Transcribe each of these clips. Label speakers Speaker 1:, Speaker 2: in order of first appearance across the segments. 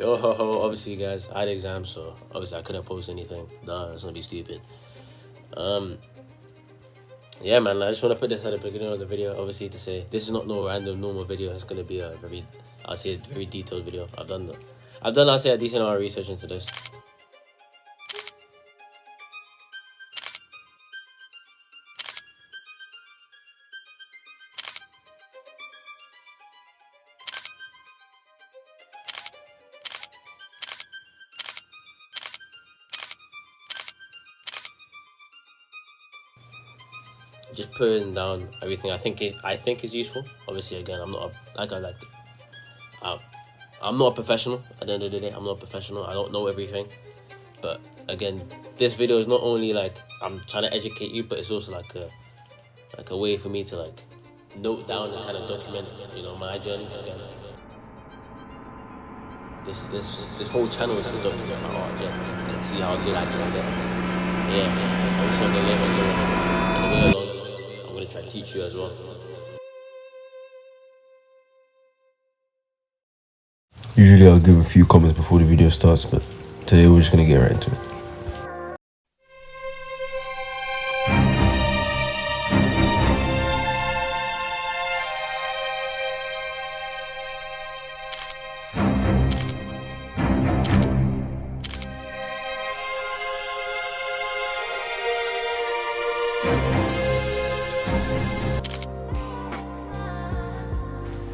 Speaker 1: Yo ho ho, obviously guys, I had exams, so obviously I couldn't post anything. Duh, it's gonna be stupid. Um yeah man, I just wanna put this at the beginning of the video, obviously to say this is not no random normal video, it's gonna be a very detailed video. I'll say a decent amount of research into this. Just putting down everything I think is useful. Obviously, again, I'm not I'm not a professional. At the end of the day, I'm not a professional. I don't know everything, but again, this video is not only like I'm trying to educate you, but it's also like a way for me to like note down and kind of document, my journey. Again, this whole channel is to document my art journey and see how good I can get. Yeah, also in the way along. I'm gonna try to teach you as well.
Speaker 2: Usually I'll give a few comments before the video starts, but today we're just gonna get right into it.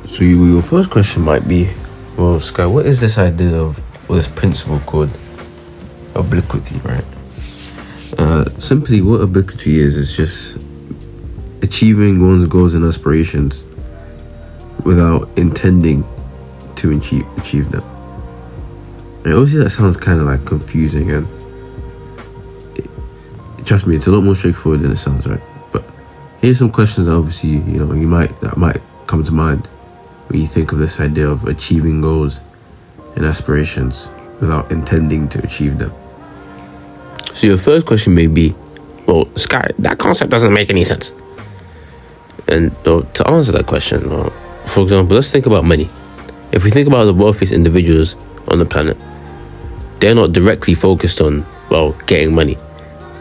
Speaker 2: So your first question might be, well, Sky, what is this idea of, or this principle called obliquity, right? Simply what obliquity is just achieving one's goals and aspirations without intending to achieve them. And obviously that sounds kind of like confusing, and trust me, it's a lot more straightforward than it sounds, right? But here's some questions that obviously, that might come to mind when you think of this idea of achieving goals and aspirations without intending to achieve them. So your first question may be, well, Sky, that concept doesn't make any sense. And to answer that question, for example, let's think about money. If we think about the wealthiest individuals on the planet, they're not directly focused on, getting money.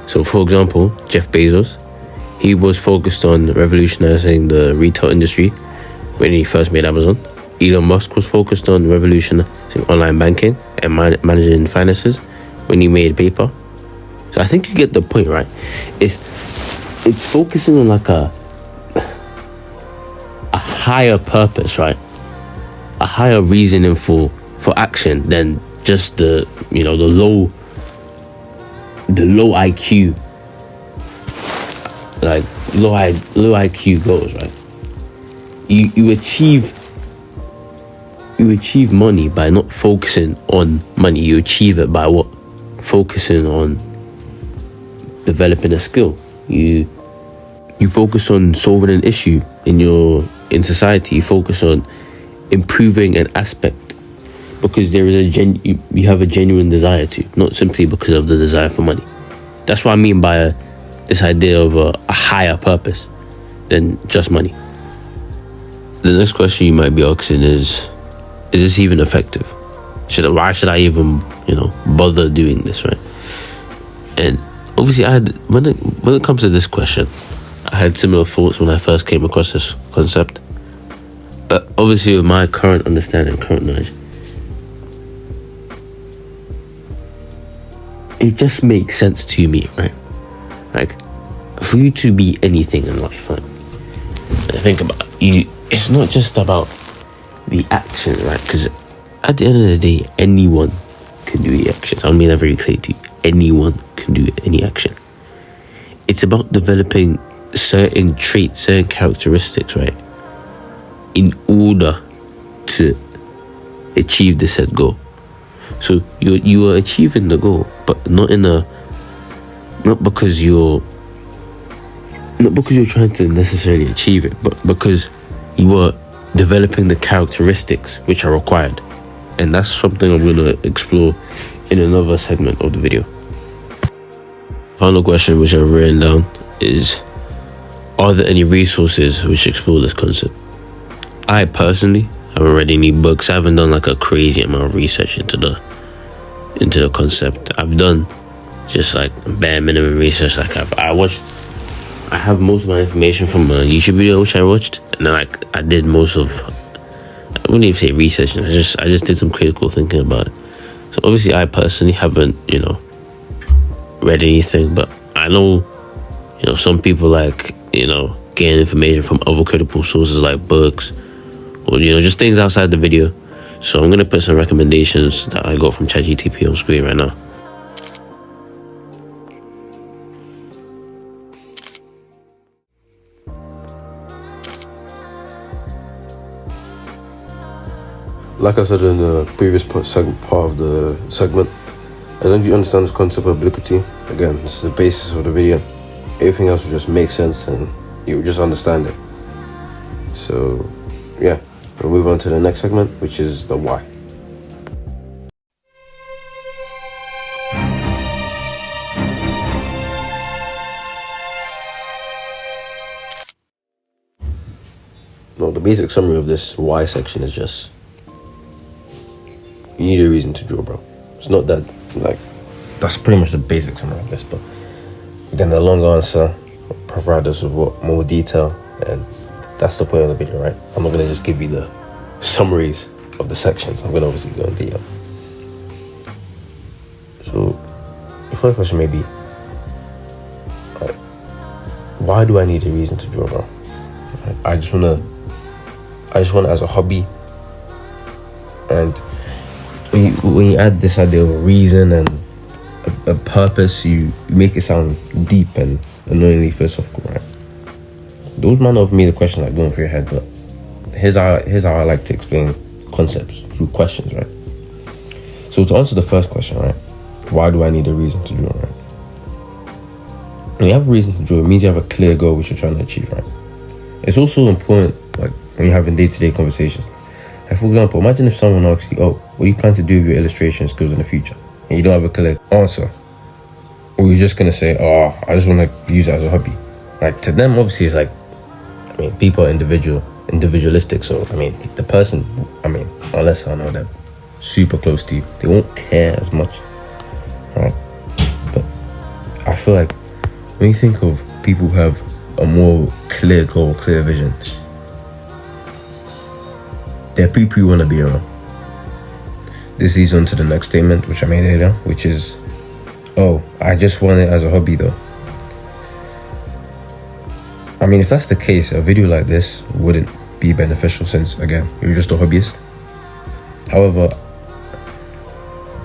Speaker 2: So for example, Jeff Bezos, he was focused on revolutionizing the retail industry when he first made Amazon. Elon Musk was focused on revolutionizing online banking and managing finances when he made PayPal. So I think you get the point, right? It's focusing on like a higher purpose, right? A higher reasoning for action than just the low IQ, like low IQ goals, right? You achieve money by not focusing on money. You achieve it by what? Focusing on developing a skill. You focus on solving an issue in society. You focus on improving an aspect because there is you have a genuine desire to, not simply because of the desire for money. That's what I mean by this idea of a higher purpose than just money. The next question you might be asking is this even effective? Why should I even, bother doing this, right? And obviously when it comes to this question, I had similar thoughts when I first came across this concept. But obviously with my current understanding, current knowledge, it just makes sense to me, right? Like, for you to be anything in life, right? Think about you. It's not just about the action, right? Because at the end of the day, anyone can do the actions. I'll make that very clear to you. Anyone can do any action. It's about developing certain traits, certain characteristics, right? In order to achieve the set goal. So you are achieving the goal, but not because you're trying to necessarily achieve it, but because you are developing the characteristics which are required. And that's something I'm going to explore in another segment of the video. Final question which I've written down is, are there any resources which explore this concept? I personally
Speaker 1: haven't read any books. I haven't done like a crazy amount of research into the concept. I've done just like bare minimum research. Like I have most of my information from a YouTube video which I watched, and then like I did most of, I wouldn't even say research. I just did some critical thinking about it. So obviously I personally haven't, read anything, but I know, some people like, getting information from other credible sources like books or, just things outside the video. So I'm going to put some recommendations that I got from ChatGPT on screen right now.
Speaker 2: Like I said in the previous part of the segment, as long as you understand this concept of obliquity, again, this is the basis of the video. Everything else will just make sense and you will just understand it. So, yeah, we'll move on to the next segment, which is the why. No, the basic summary of this why section is just, you need a reason to draw, bro. It's not that, like, that's pretty much the basic summary of this, but then the long answer will provide us with more detail, and that's the point of the video, right? I'm not gonna just give you the summaries of the sections. I'm gonna obviously go in detail. So, the first question may be, why do I need a reason to draw, bro? I just want it as a hobby, and when you add this idea of a reason and a purpose, you make it sound deep and annoyingly philosophical, right? Those might not be the question like going through your head, but here's how I like to explain concepts through questions, right? So to answer the first question, right, why do I need a reason to draw, right? When you have a reason to draw, it means you have a clear goal which you're trying to achieve, right? It's also important, like when you're having day-to-day conversations. Like for example, imagine if someone asks you, what do you plan to do with your illustration skills in the future? And you don't have a clear answer. Or you're just going to say, I just want to use it as a hobby. Like to them, obviously, it's like, people are individualistic. So, the person, unless I know they're super close to you, they won't care as much, right? But I feel like when you think of people who have a more clear goal, clear vision, they're people you want to be around. This leads on to the next statement, which I made earlier, which is, I just want it as a hobby though. If that's the case, a video like this wouldn't be beneficial since, again, you're just a hobbyist. However,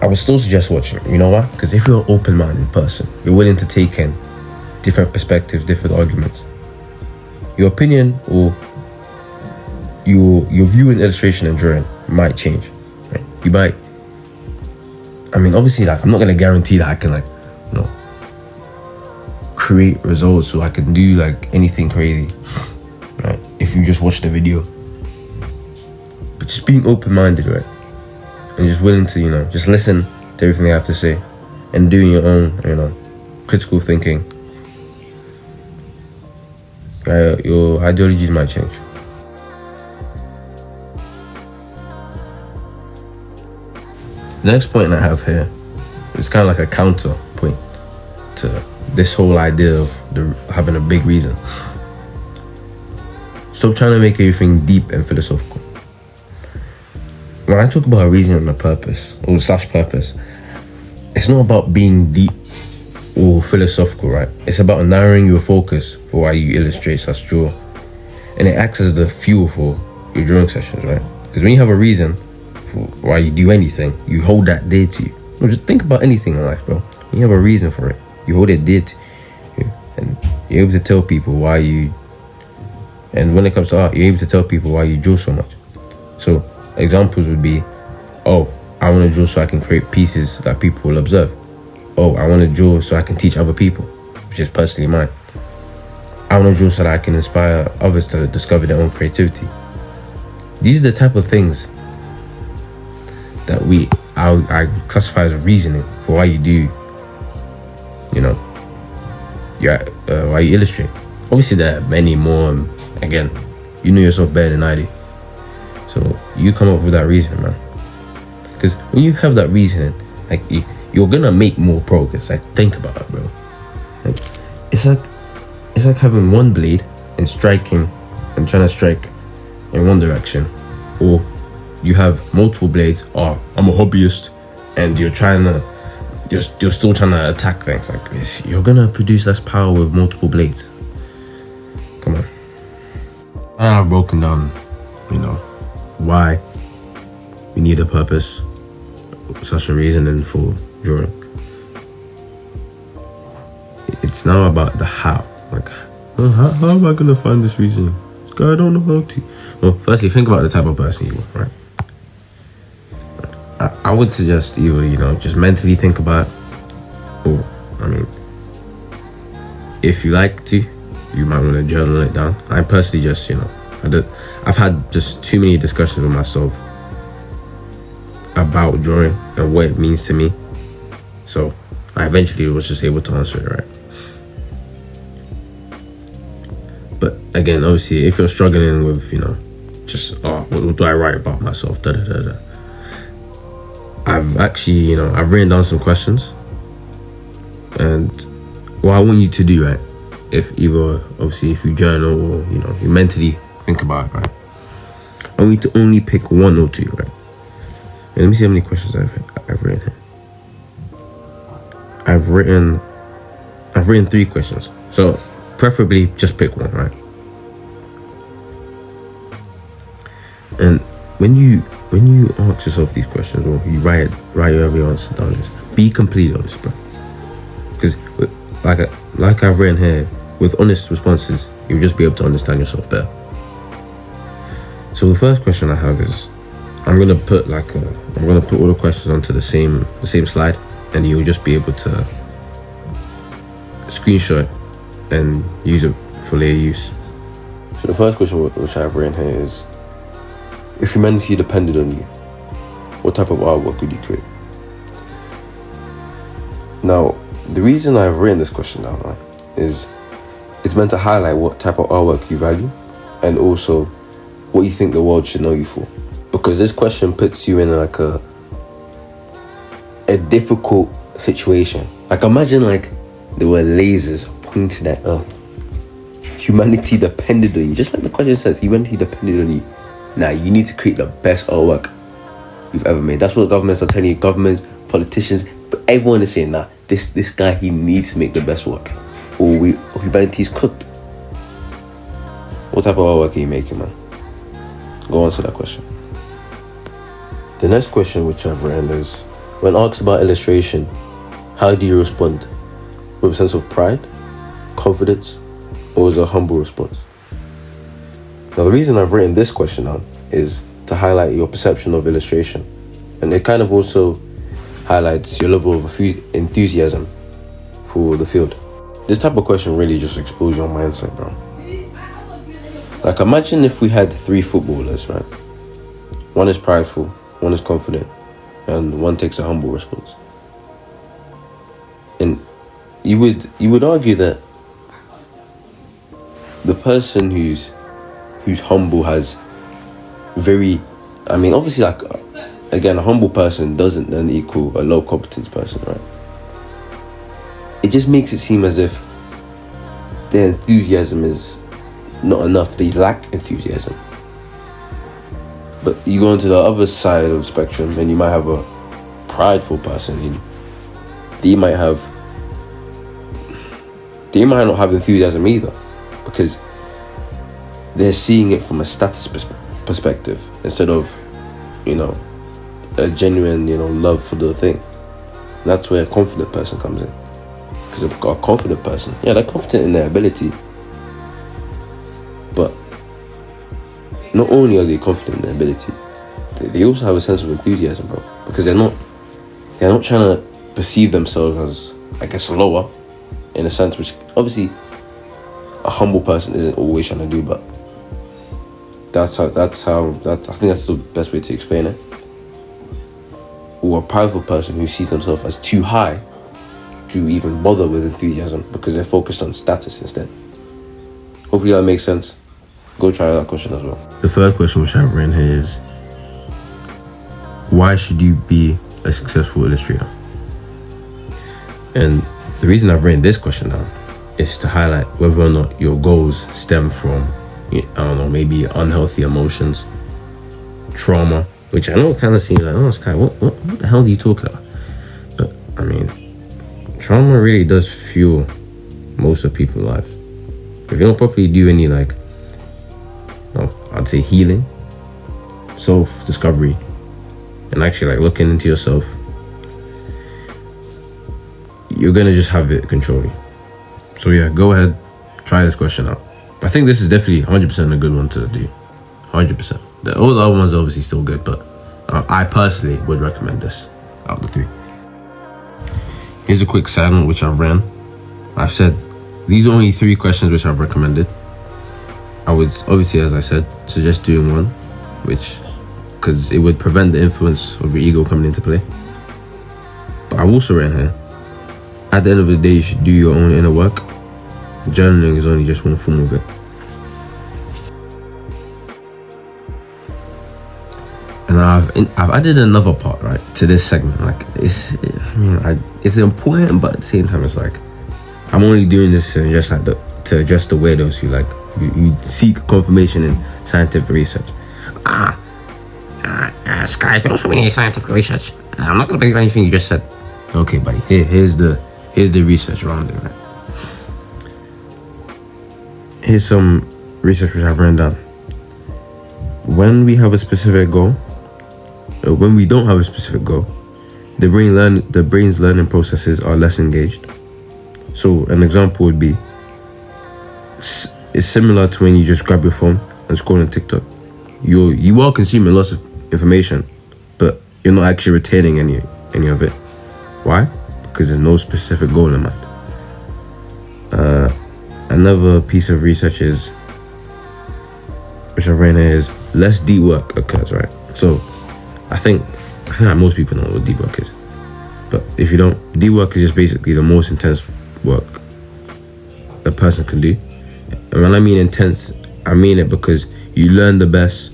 Speaker 2: I would still suggest watching it. You know why? Because if you're an open-minded person, you're willing to take in different perspectives, different arguments, your opinion or your view in illustration and drawing might change, right? You might, obviously, like, I'm not going to guarantee that I can, create results or I can do, anything crazy, right? If you just watch the video. But just being open-minded, right? And just willing to, just listen to everything they have to say and doing your own, critical thinking, your ideologies might change. The next point I have here is kind of like a counter point to this whole idea of having a big reason. Stop trying to make everything deep and philosophical. When I talk about a reason and a purpose, or / purpose, it's not about being deep or philosophical, right? It's about narrowing your focus for why you illustrate / draw. And it acts as the fuel for your drawing sessions, right? Because when you have a reason for why you do anything, you hold that dear to you. Just think about anything in life, bro. When you have a reason for it, you hold it dear to you, and you're able to tell people why you, and when it comes to art, you're able to tell people why you draw so much. So examples would be, I want to draw so I can create pieces that people will observe. I want to draw so I can teach other people, which is personally mine. I want to draw so that I can inspire others to discover their own creativity. These are the type of things that I classify as reasoning for why you do, why you illustrate. Obviously there are many more, again, you know yourself better than I do. So you come up with that reasoning, man. Because when you have that reasoning, like you're gonna make more progress. Like, think about it, bro. Like, it's like having one blade and striking and trying to strike in one direction, or you have multiple blades. Oh, I'm a hobbyist, and you're still trying to attack things. Like this, you're gonna produce less power with multiple blades. Come on. And I've broken down, why we need a purpose, such a reasoning for drawing. It's now about the how. Like, how am I gonna find this reasoning? I don't know how to. Well, firstly, think about the type of person you are, right? I would suggest either, just mentally think about it, or, if you like to, you might want to journal it down. I personally just, I've had just too many discussions with myself about drawing and what it means to me. So I eventually was just able to answer it, right? But again, obviously, if you're struggling with, what do I write about myself? I've actually, I've written down some questions. And what I want you to do, right, if you journal or, you mentally think about it, right, I want you to only pick one or two, right? And let me see how many questions I've written here. I've written 3 questions. So preferably just pick one, right? And when you ask yourself these questions, or you write your answer down, be completely honest, bro. Because like I've written here, with honest responses, you'll just be able to understand yourself better. So the first question I have is, I'm gonna put all the questions onto the same slide, and you'll just be able to screenshot and use it for later use. So the first question which I've written here is, if humanity depended on you, what type of artwork would you create? Now, the reason I've written this question down, right, is it's meant to highlight what type of artwork you value, and also what you think the world should know you for. Because this question puts you in like a difficult situation. Like, imagine there were lasers pointed at Earth. Humanity depended on you. Just like the question says, humanity depended on you. Now, you need to create the best artwork you've ever made. That's what governments are telling you. Governments, politicians, but everyone is saying, this guy, he needs to make the best work, or humanity's cooked. What type of artwork are you making, man? Go answer that question. The next question which I've written is, when asked about illustration, how do you respond? With a sense of pride, confidence, or as a humble response? Now, the reason I've written this question down is to highlight your perception of illustration, and it kind of also highlights your level of enthusiasm for the field. This type of question really just explores your mindset, bro. Like, imagine if we had 3 footballers, right? One is prideful, one is confident, and one takes a humble response. And you would argue that the person who's humble has obviously, again, a humble person doesn't then equal a low competence person, right? It just makes it seem as if their enthusiasm is not enough. They lack enthusiasm. But you go into the other side of the spectrum, and you might have a prideful person. They might not have enthusiasm either, because they're seeing it from a status perspective instead of, a genuine, love for the thing. That's where a confident person comes in. Because a confident person, they're confident in their ability, but not only are they confident in their ability, they also have a sense of enthusiasm, bro. Because they're not trying to perceive themselves as, I guess, lower, in a sense, which obviously a humble person isn't always trying to do, but I think that's the best way to explain it. Or a prideful person who sees themselves as too high to even bother with enthusiasm, because they're focused on status instead. Hopefully that makes sense. Go try that question as well. The third question which I've written here is, why should you be a successful illustrator? And the reason I've written this question down is to highlight whether or not your goals stem from, I don't know, maybe unhealthy emotions, trauma, which I know kind of seems like, oh, Sky, what the hell are you talking about? But I mean, trauma really does fuel most of people's lives. If you don't properly do any, like, I'd say healing, self-discovery, and actually like looking into yourself, you're gonna just have it control you. So yeah, go ahead, try this question out. I think this is definitely 100% a good one to do. 100%. All the other ones are obviously still good, but I personally would recommend this out of the three. Here's a quick side note which I've ran. I've said these are only 3 questions which I've recommended. I would obviously, as I said, suggest doing one, because it would prevent the influence of your ego coming into play. But I've also written here, at the end of the day, you should do your own inner work. Journaling is only just one form of it. And I've added another part, right, to this segment. Like, it's important, but at the same time, it's like I'm only doing this to just the weirdos who like you seek confirmation in scientific research. Sky, if you don't show me any scientific research, I'm not gonna believe anything you just said. Okay, buddy. Here's the research around it, right? Here's some research which I've written down. When we have a specific goal, or when we don't have a specific goal, the brain's learning processes are less engaged. So an example would be, it's similar to when you just grab your phone and scroll on TikTok. You are consuming lots of information, but you're not actually retaining any of it. Why? Because there's no specific goal in mind. Another piece of research which I've written here, is less deep work occurs, right? So I think that most people know what deep work is. But if you don't, deep work is just basically the most intense work a person can do. And when I mean intense, I mean it because you learn the best,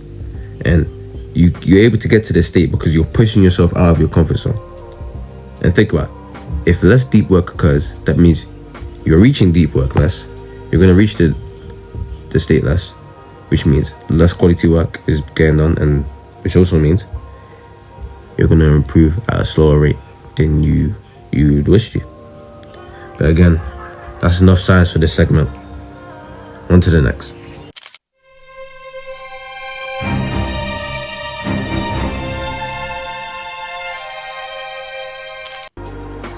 Speaker 2: and you're able to get to this state because you're pushing yourself out of your comfort zone. And think about it. If less deep work occurs, that means you're reaching deep work less. You're going to reach the state less, which means less quality work is getting done, and which also means you're going to improve at a slower rate than you'd wish to. But again, that's enough science for this segment. On to the next.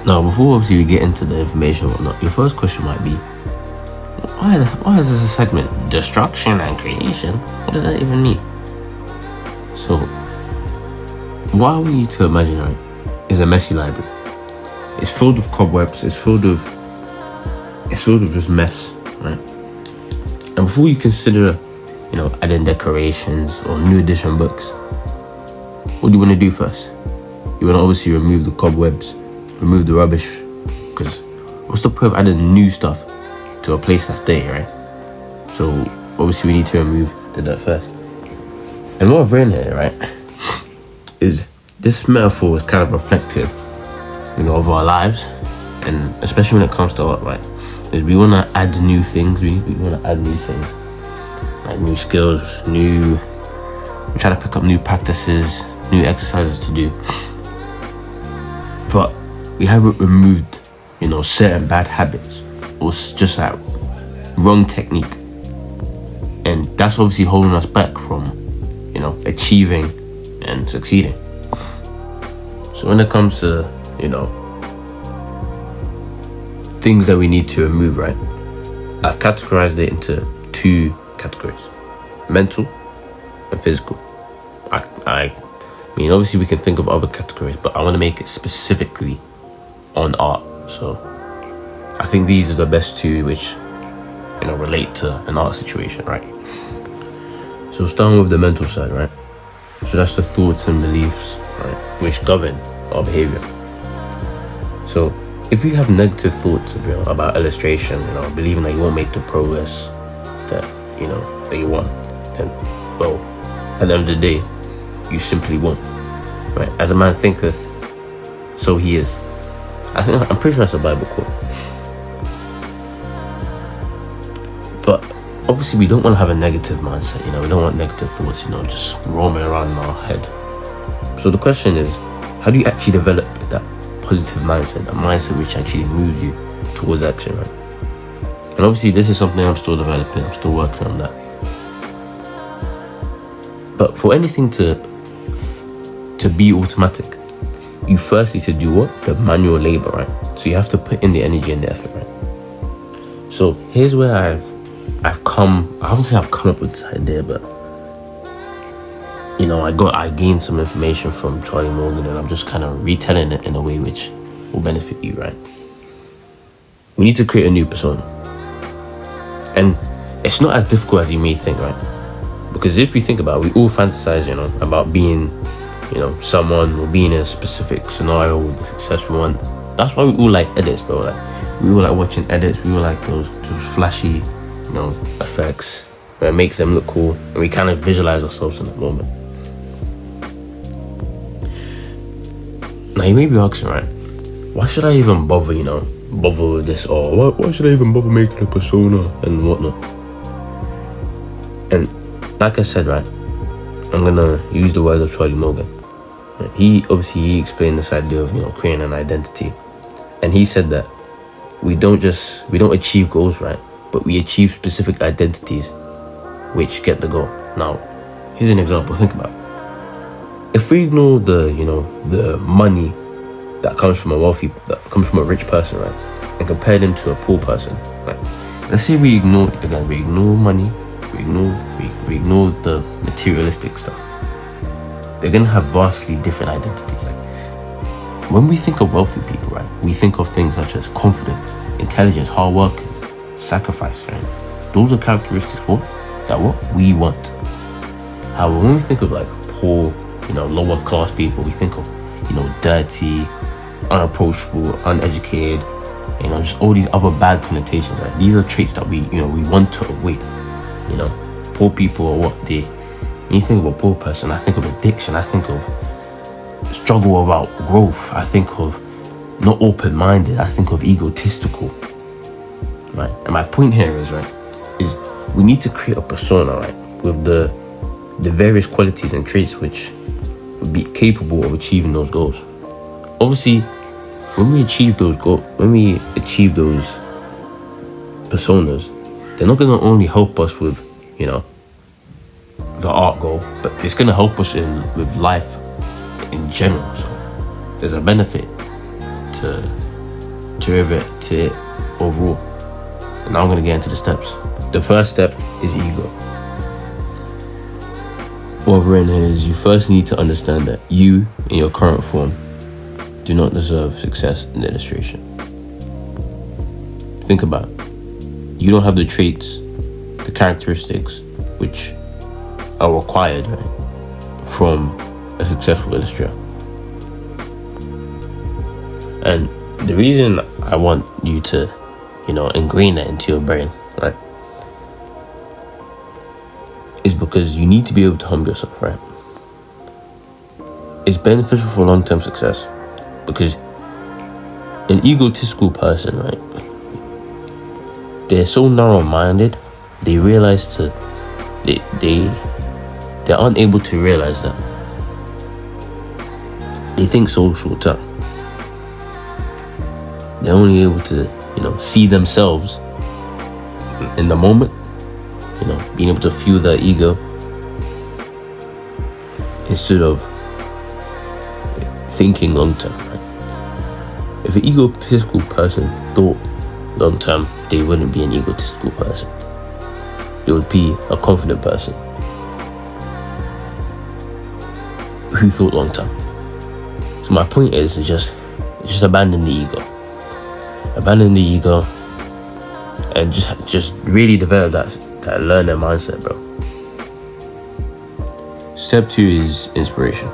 Speaker 2: Now, before obviously we get into the information and whatnot, your first question might be, why is this a segment? Destruction and creation? What does that even mean? So, what I want you to imagine, right, is a messy library. It's filled with cobwebs, it's filled with just mess, right? And before you consider, adding decorations or new edition books, what do you want to do first? You want to obviously remove the cobwebs, remove the rubbish, because what's the point of adding new stuff to a place that's dirty, right? So obviously we need to remove the dirt first. And what I've written here, right, is this metaphor is kind of reflective, of our lives, and especially when it comes to art, right? Is we want to add new things. We want to add new things, like new skills, we try to pick up new practices, new exercises to do. But we haven't removed, certain bad habits or just like wrong technique, and that's obviously holding us back from, achieving and succeeding. So when it comes to, things that we need to remove, right, I've categorized it into 2 categories: mental and physical. I mean, obviously we can think of other categories, but I want to make it specifically on art. So I think these are the best 2 which, relate to an art situation, right? So starting with the mental side, right? So that's the thoughts and beliefs, right, which govern our behavior. So if you have negative thoughts about illustration, believing that you won't make the progress that you want, then, well, at the end of the day, you simply won't,
Speaker 1: right? As a man thinketh, so he is. I'm pretty sure that's a Bible quote. But obviously we don't want to have a negative mindset, you know, we don't want negative thoughts, you know, just roaming around in our head. So the question is, how do you actually develop that positive mindset, that mindset which actually moves you towards action, right? And obviously this is something I'm still developing, I'm still working on that. But for anything to be automatic, you first need to do what? The manual labor, right? So you have to put in the energy and the effort, right? So here's where I wouldn't say I've come up with this idea, but you know, I gained some information from Charlie Morgan, and I'm just kind of retelling it in a way which will benefit you, right? We need to create a new persona. And it's not as difficult as you may think, right? Because if you think about it, we all fantasize, you know, about being, you know, someone or being in a specific scenario with a successful one. That's why we all like edits, bro. Like, we all like watching edits. We all like those flashy, you know, effects where it makes them look cool, and we kind of visualize ourselves in that moment. Now you may be asking, right, why should I even bother, you know, with this, or why should I even bother making a persona and whatnot? And like I said, right, I'm gonna use the words of Charlie Morgan. He explained this idea of, you know, creating an identity, and he said that we don't achieve goals, right, but we achieve specific identities which get the goal. Now here's an example. Think about it. If we ignore the money that comes from a rich person, right, and compare them to a poor person, right? Let's say we ignore money, we ignore the materialistic stuff. They're gonna have vastly different identities. Like, when we think of wealthy people, right, we think of things such as confidence, intelligence, hard work, sacrifice, right? Those are characteristics that we want. However, when we think of like poor, you know, lower class people, we think of, you know, dirty, unapproachable, uneducated, you know, just all these other bad connotations, right? These are traits that we want to avoid. You know, poor people are when you think of a poor person, I think of addiction, I think of struggle about growth, I think of not open-minded, I think of egotistical, right? And my point here is we need to create a persona, right, with the various qualities and traits which would be capable of achieving those goals. Obviously, when we achieve those personas, they're not going to only help us with, you know, the art goal, but it's going to help us with life in general. So there's a benefit to it overall. And now I'm going to get into the steps. The first step is ego. What I've written here is you first need to understand that you, in your current form, do not deserve success in the illustration. Think about it. You don't have the traits, the characteristics which are required, right, from a successful illustrator. And the reason I want you to, you know, ingrain that into your brain, right, is because you need to be able to humble yourself, right? It's beneficial for long-term success because an egotistical person, right, they're so narrow-minded, they're unable to realize that they think so short-term. They're only able to, you know, see themselves in the moment, you know, being able to fuel their ego instead of thinking long-term, right? If an egotistical person thought long-term, they wouldn't be an egotistical person. They would be a confident person who thought long-term. So my point is just abandon the ego. Abandon the ego and just really develop that learner mindset, bro. Step 2 is inspiration.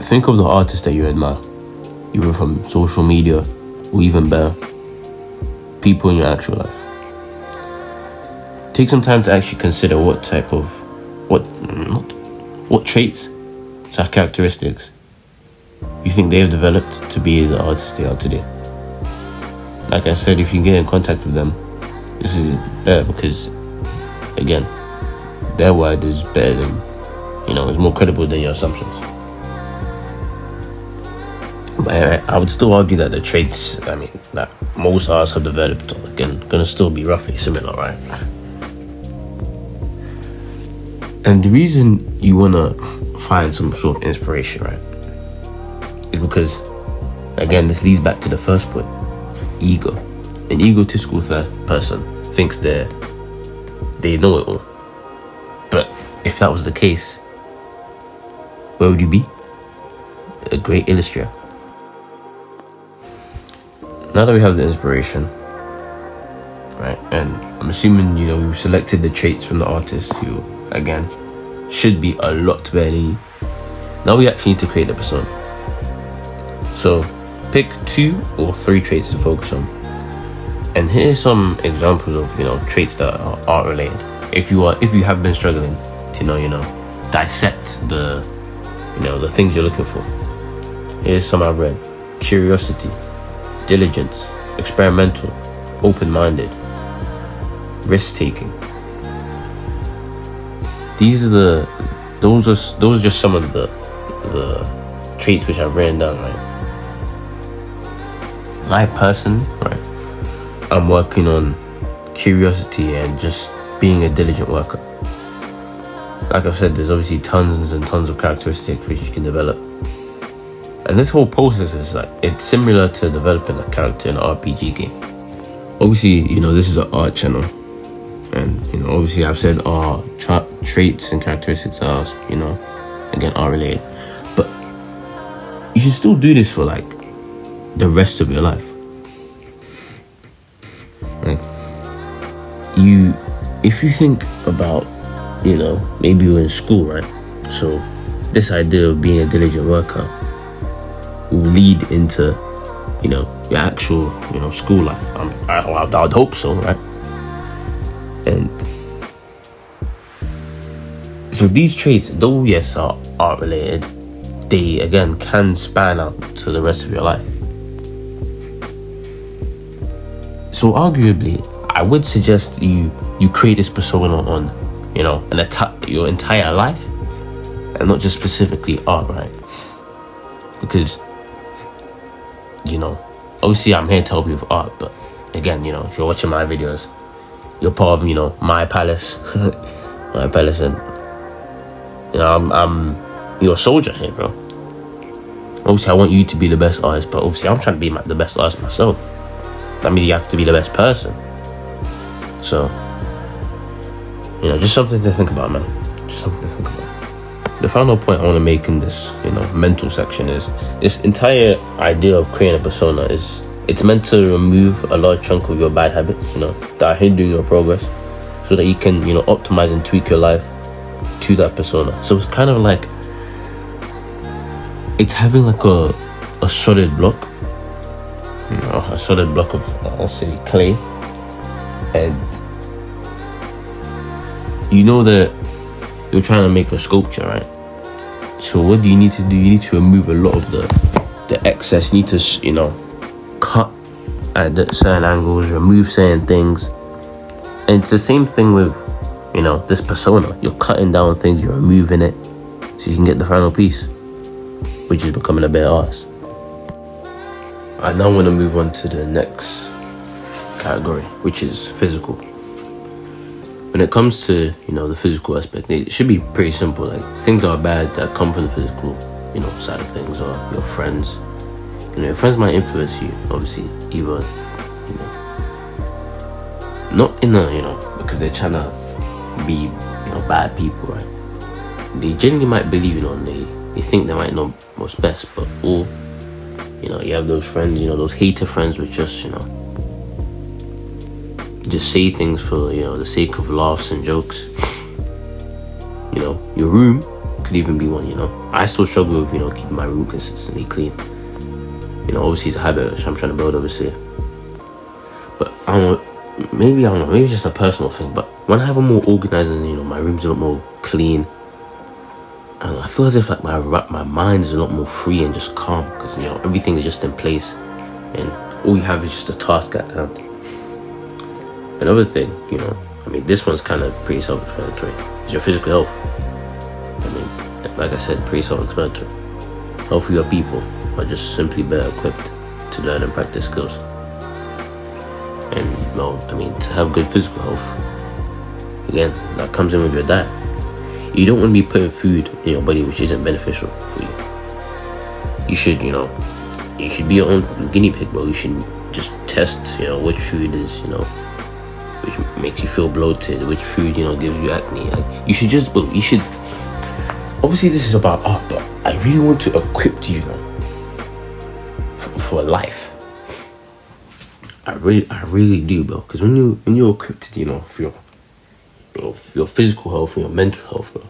Speaker 1: Think of the artists that you admire, either from social media or even better, people in your actual life. Take some time to actually consider what traits / characteristics you think they have developed to be the artists they are today. Like I said, if you get in contact with them, this is better because, again, their word is better than, it's more credible than your assumptions. But I would still argue that the traits, that most artists have developed are, again, gonna still be roughly similar, right? And the reason you wanna find some sort of inspiration, right, is because, again, this leads back to the first point: ego. An egotistical person thinks they know it all. But if that was the case, where would you be? A great illustrator. Now that we have the inspiration, right, and I'm assuming, we've selected the traits from the artist who, again, should be a lot better than you. Now we actually need to create a persona. So pick 2 or 3 traits to focus on. And here's some examples of, traits that are art related. If you have been struggling to, dissect the things you're looking for. Here's some I've read: curiosity, diligence, experimental, open-minded, risk-taking. Those are just some of the traits which I've written down, right? My person, right, I'm working on curiosity and just being a diligent worker. Like I've said, there's obviously tons and tons of characteristics which you can develop. And this whole process is it's similar to developing a character in an RPG game. Obviously, this is an art channel. And, obviously I've said our traits and characteristics are, again, art related. But you should still do this for the rest of your life. If you think about, maybe you're in school, right? So this idea of being a diligent worker will lead into, your actual, school life. I would hope so, right? And so these traits, though yes are art related, they again can span out to the rest of your life. So arguably, I would suggest you create this persona on, your entire life, and not just specifically art, right? Because, obviously I'm here to help you with art, but again, if you're watching my videos, you're part of, my palace, my palace, and I'm you're a soldier here, bro. Obviously, I want you to be the best artist, but obviously, I'm trying to be the best artist myself. That means you have to be the best person. So, just something to think about, man. Just something to think about. The final point I want to make in this, mental section is this entire idea of creating a persona is it's meant to remove a large chunk of your bad habits, that are hindering your progress, so that you can, optimize and tweak your life to that persona. So it's kind of like it's having a solid block, a solid block of, I'll say, clay, and that you're trying to make a sculpture, right? So what do you need to do? You need to remove a lot of the excess. You need to, cut at certain angles, remove certain things. And it's the same thing with, this persona. You're cutting down things, you're removing it, so you can get the final piece, which is becoming a better artist. I now want to move on to the next category, which is physical. When it comes to, the physical aspect, it should be pretty simple. Things that are bad that come from the physical, side of things, or your friends. Your friends might influence you, obviously, either, not in a, because they're trying to be, bad people, right? They genuinely might believe, and they think they might know what's best, but all, you have those friends, those hater friends which just say things for, the sake of laughs and jokes. Your room could even be one, I still struggle with, keeping my room consistently clean. Obviously it's a habit which I'm trying to build, obviously. But maybe it's just a personal thing, but when I have a more organized and, my room's a lot more clean, I feel as if like my mind is a lot more free and just calm, because you know everything is just in place, and all you have is just a task at hand. Another thing, you know, I mean, this one's kind of pretty self-explanatory. Is your physical health. I mean, like I said, pretty self-explanatory. Healthier people are just simply better equipped to learn and practice skills. And well, I mean, to have good physical health, again, that comes in with your diet. You don't want to be putting food in your body which isn't beneficial for you. You should, you know, you should be your own guinea pig, bro. You should just test, you know, which food is, you know, which makes you feel bloated, which food, you know, gives you acne. Like, you should just, but you should. Obviously, this is about art, but I really want to equip you, you know, for life. I really do, bro. Because when you're equipped, you know, for your physical health and your mental health, bro,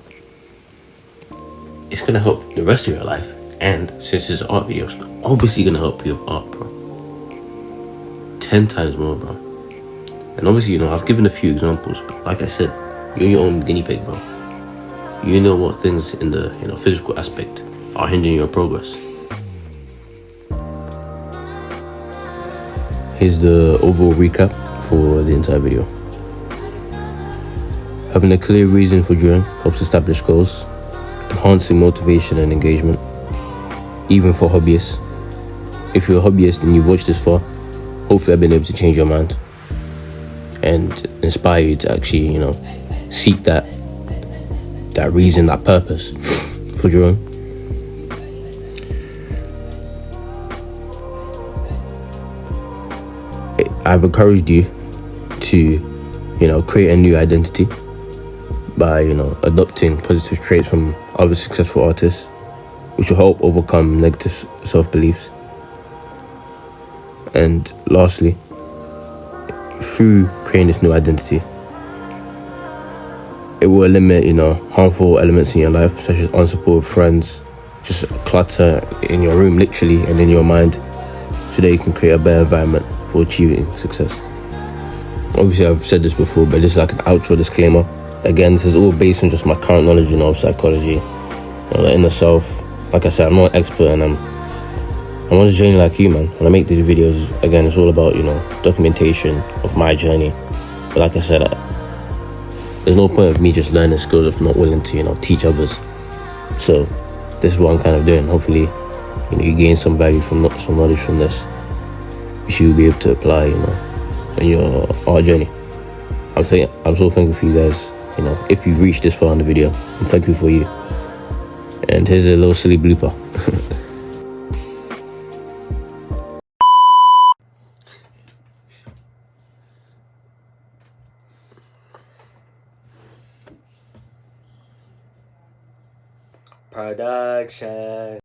Speaker 1: it's gonna help the rest of your life. And since it's art videos, obviously gonna help you with art, bro. 10 times more, bro. And obviously, you know, I've given a few examples, but like I said, you're your own guinea pig, bro. You know what things in the, you know, physical aspect are hindering your progress. Here's the overall recap for the entire video. Having a clear reason for drawing helps establish goals, enhancing motivation and engagement, even for hobbyists. If you're a hobbyist and you've watched this far, hopefully I've been able to change your mind and inspire you to actually, you know, seek that reason, that purpose for drawing. I've encouraged you to, you know, create a new identity by, you know, adopting positive traits from other successful artists, which will help overcome negative self-beliefs. And lastly, through creating this new identity, it will eliminate, you know, harmful elements in your life, such as unsupportive friends, just clutter in your room, literally, and in your mind, so that you can create a better environment for achieving success. Obviously, I've said this before, but this is like an outro disclaimer. Again, this is all based on just my current knowledge, you know, of psychology, you know, the inner self. Like I said, I'm not an expert, and I'm on this journey like you, man. When I make these videos, again, it's all about, you know, documentation of my journey. But like I said, there's no point of me just learning skills if I'm not willing to, you know, teach others. So this is what I'm kind of doing. Hopefully, you know, you gain some value from some knowledge from this, which you'll be able to apply, you know, in your art journey. I'm so thankful for you guys. You know, if you've reached this far in the video, I'm thankful for you. And here's a little silly blooper. Production.